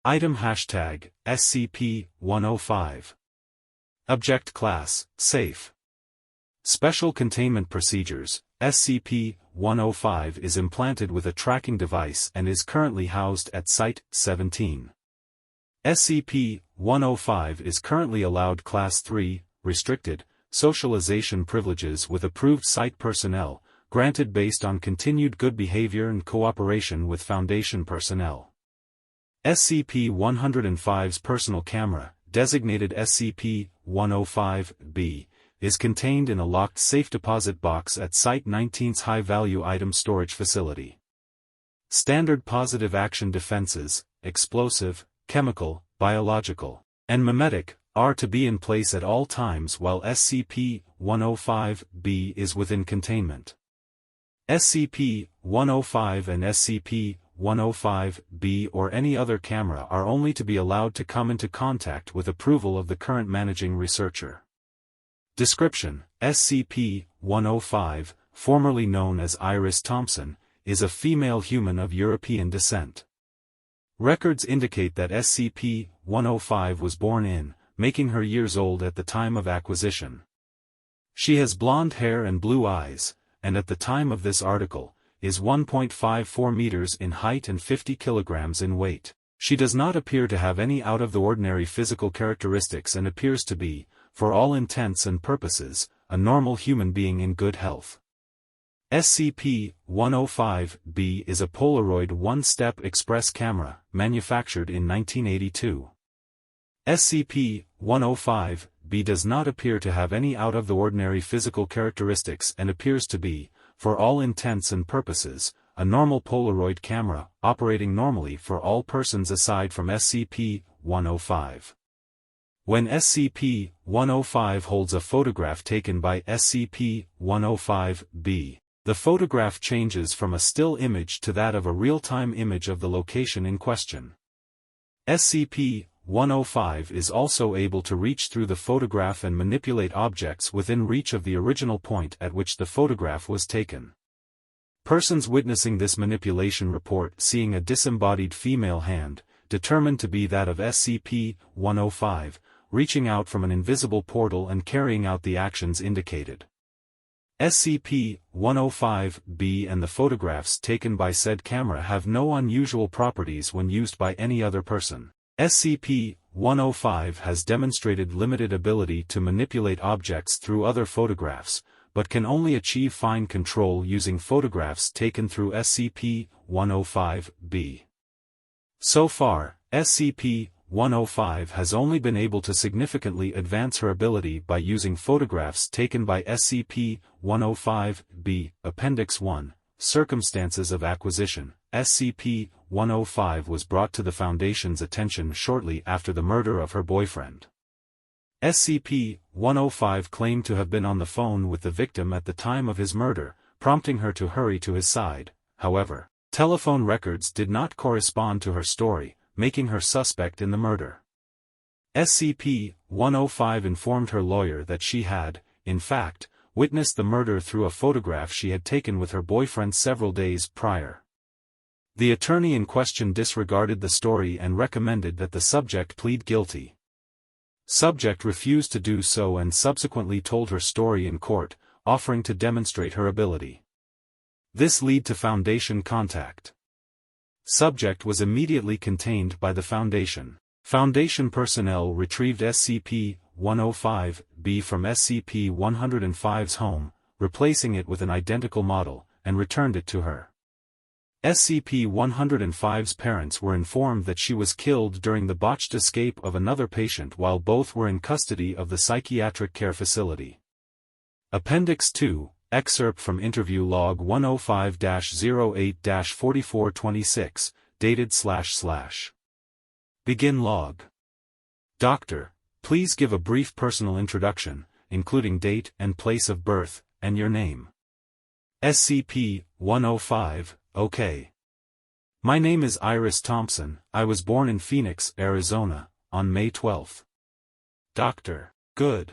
Item hashtag, SCP-105. Object Class, Safe. Special Containment Procedures, SCP-105 is implanted with a tracking device and is currently housed at Site-17. SCP-105 is currently allowed Class 3, Restricted, socialization privileges with approved site personnel, granted based on continued good behavior and cooperation with Foundation personnel. SCP-105's personal camera, designated SCP-105-B, is contained in a locked safe deposit box at Site-19's high-value item storage facility. Standard positive action defenses, explosive, chemical, biological, and memetic, are to be in place at all times while SCP-105-B is within containment. SCP-105 and SCP-105-B or any other camera are only to be allowed to come into contact with approval of the current managing researcher. Description: SCP-105, formerly known as Iris Thompson, is a female human of European descent. Records indicate that SCP-105 was born in, making her years old at the time of acquisition. She has blonde hair and blue eyes, and at the time of this article, is 1.54 meters in height and 50 kilograms in weight. She does not appear to have any out-of-the-ordinary physical characteristics and appears to be, for all intents and purposes, a normal human being in good health. SCP-105-B is a Polaroid one-step express camera, manufactured in 1982. SCP-105-B does not appear to have any out-of-the-ordinary physical characteristics and appears to be, for all intents and purposes, a normal Polaroid camera, operating normally for all persons aside from SCP-105. When SCP-105 holds a photograph taken by SCP-105-B, the photograph changes from a still image to that of a real-time image of the location in question. SCP-105 is also able to reach through the photograph and manipulate objects within reach of the original point at which the photograph was taken. Persons witnessing this manipulation report seeing a disembodied female hand, determined to be that of SCP-105, reaching out from an invisible portal and carrying out the actions indicated. SCP-105-B and the photographs taken by said camera have no unusual properties when used by any other person. SCP-105 has demonstrated limited ability to manipulate objects through other photographs, but can only achieve fine control using photographs taken through SCP-105-B. So far, SCP-105 has only been able to significantly advance her ability by using photographs taken by SCP-105-B. Appendix 1, Circumstances of Acquisition. SCP-105 was brought to the Foundation's attention shortly after the murder of her boyfriend. SCP-105 claimed to have been on the phone with the victim at the time of his murder, prompting her to hurry to his side. However, telephone records did not correspond to her story, making her suspect in the murder. SCP-105 informed her lawyer that she had, in fact, witnessed the murder through a photograph she had taken with her boyfriend several days prior. The attorney in question disregarded the story and recommended that the subject plead guilty. Subject refused to do so and subsequently told her story in court, offering to demonstrate her ability. This led to Foundation contact. Subject was immediately contained by the Foundation. Foundation personnel retrieved SCP-105-B from SCP-105's home, replacing it with an identical model, and returned it to her. SCP-105's parents were informed that she was killed during the botched escape of another patient while both were in custody of the psychiatric care facility. Appendix 2, Excerpt from Interview Log 105-08-4426, dated // Begin Log. Doctor, please give a brief personal introduction, including date and place of birth, and your name. SCP-105, okay. My name is Iris Thompson. I was born in Phoenix, Arizona, on May 12. Doctor, good.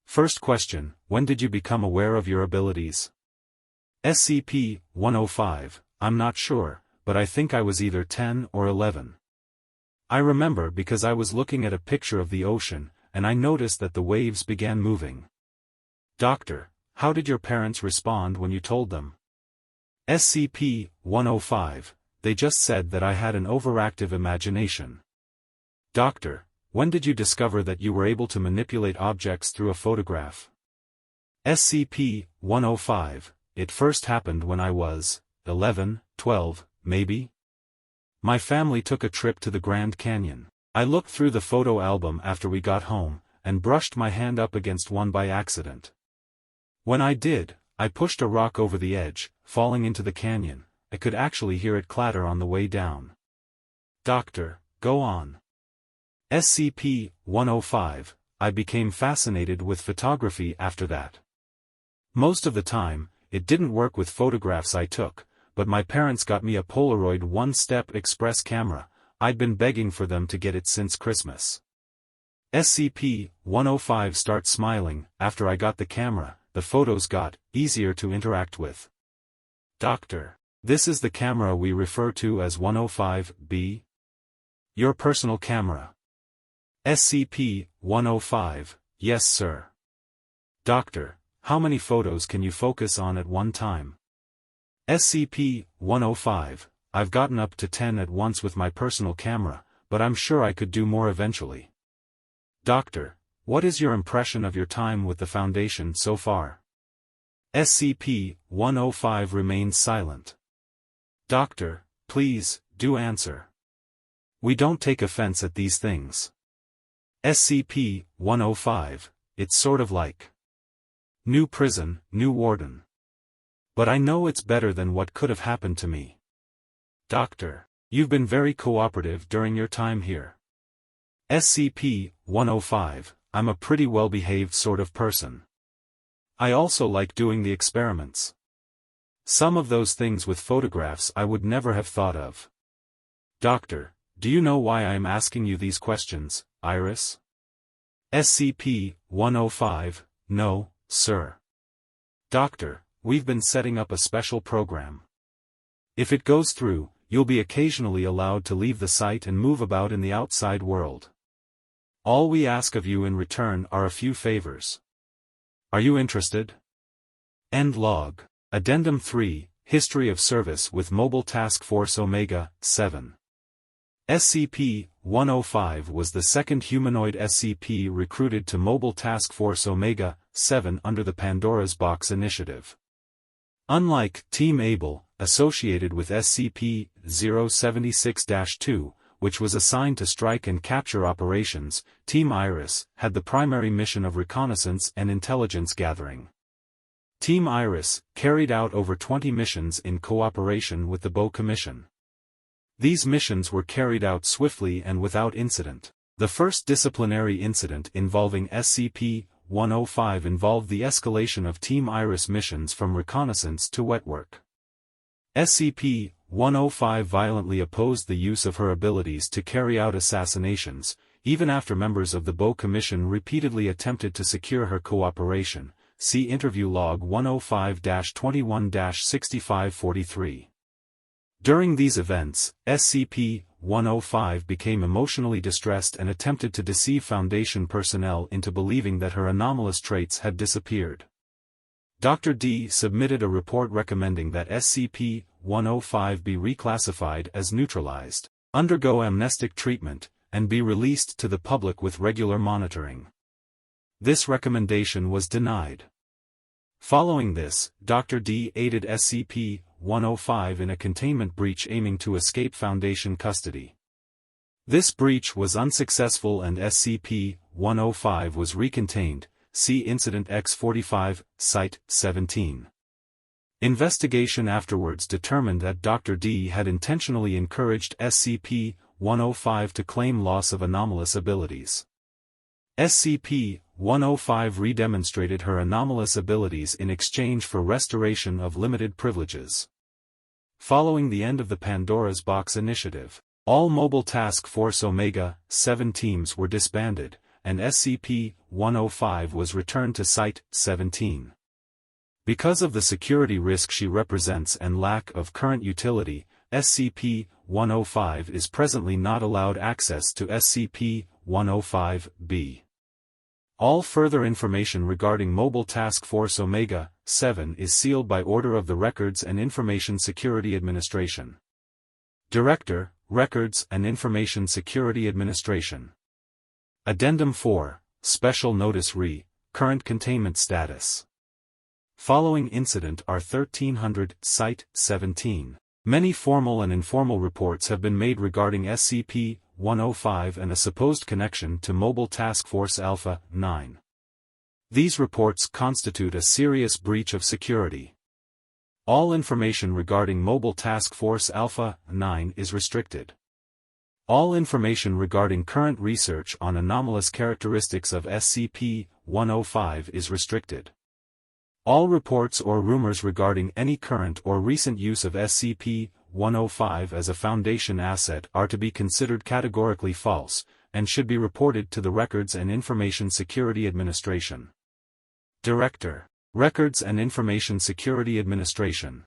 First question, when did you become aware of your abilities? SCP-105, I'm not sure, but I think I was either 10 or 11. I remember because I was looking at a picture of the ocean, and I noticed that the waves began moving. Doctor, how did your parents respond when you told them? SCP-105, they just said that I had an overactive imagination. Doctor, when did you discover that you were able to manipulate objects through a photograph? SCP-105, it first happened when I was 11, 12, maybe? My family took a trip to the Grand Canyon. I looked through the photo album after we got home, and brushed my hand up against one by accident. When I did, I pushed a rock over the edge, falling into the canyon. I could actually hear it clatter on the way down. Doctor, go on. SCP-105, I became fascinated with photography after that. Most of the time, it didn't work with photographs I took, but my parents got me a Polaroid one-step express camera. I'd been begging for them to get it since Christmas. SCP-105 starts smiling. After I got the camera, the photos got easier to interact with. Doctor, this is the camera we refer to as 105B? Your personal camera. SCP-105, yes sir. Doctor, how many photos can you focus on at one time? SCP-105, I've gotten up to 10 at once with my personal camera, but I'm sure I could do more eventually. Doctor, what is your impression of your time with the Foundation so far? SCP-105 remains silent. Doctor, please, do answer. We don't take offense at these things. SCP-105, it's sort of like new prison, new warden. But I know it's better than what could have happened to me. Doctor, you've been very cooperative during your time here. SCP-105, I'm a pretty well-behaved sort of person. I also like doing the experiments. Some of those things with photographs I would never have thought of. Doctor, do you know why I am asking you these questions, Iris? SCP-105, no, sir. Doctor, we've been setting up a special program. If it goes through, you'll be occasionally allowed to leave the site and move about in the outside world. All we ask of you in return are a few favors. Are you interested? End log. Addendum 3, History of Service with Mobile Task Force Omega-7. SCP-105 was the second humanoid SCP recruited to Mobile Task Force Omega-7 under the Pandora's Box initiative. Unlike Team Able, associated with SCP-076-2, which was assigned to strike and capture operations, Team Iris had the primary mission of reconnaissance and intelligence gathering. Team Iris carried out over 20 missions in cooperation with the Boe Commission. These missions were carried out swiftly and without incident. The first disciplinary incident involving SCP-105 involved the escalation of Team Iris missions from reconnaissance to wet work. SCP-105 violently opposed the use of her abilities to carry out assassinations, even after members of the Boe Commission repeatedly attempted to secure her cooperation. See Interview Log 105-21-6543. During these events, SCP-105 became emotionally distressed and attempted to deceive Foundation personnel into believing that her anomalous traits had disappeared. Dr. D submitted a report recommending that SCP-105 be reclassified as neutralized, undergo amnestic treatment, and be released to the public with regular monitoring. This recommendation was denied. Following this, Dr. D aided SCP-105 in a containment breach aiming to escape Foundation custody. This breach was unsuccessful and SCP-105 was recontained. See Incident X-45, Site 17. Investigation afterwards determined that Dr. D had intentionally encouraged SCP-105 to claim loss of anomalous abilities. SCP-105 redemonstrated her anomalous abilities in exchange for restoration of limited privileges. Following the end of the Pandora's Box initiative, all Mobile Task Force Omega-7 teams were disbanded, and SCP-105 was returned to Site 17. Because of the security risk she represents and lack of current utility, SCP-105 is presently not allowed access to SCP-105-B. All further information regarding Mobile Task Force Omega-7 is sealed by order of the Records and Information Security Administration. Director, Records and Information Security Administration. Addendum 4, Special Notice Re, Current Containment Status. Following incident R1300, Site 17. Many formal and informal reports have been made regarding SCP-105 and a supposed connection to Mobile Task Force Alpha-9. These reports constitute a serious breach of security. All information regarding Mobile Task Force Alpha-9 is restricted. All information regarding current research on anomalous characteristics of SCP-105 is restricted. All reports or rumors regarding any current or recent use of SCP-105 as a Foundation asset are to be considered categorically false, and should be reported to the Records and Information Security Administration. Director, Records and Information Security Administration.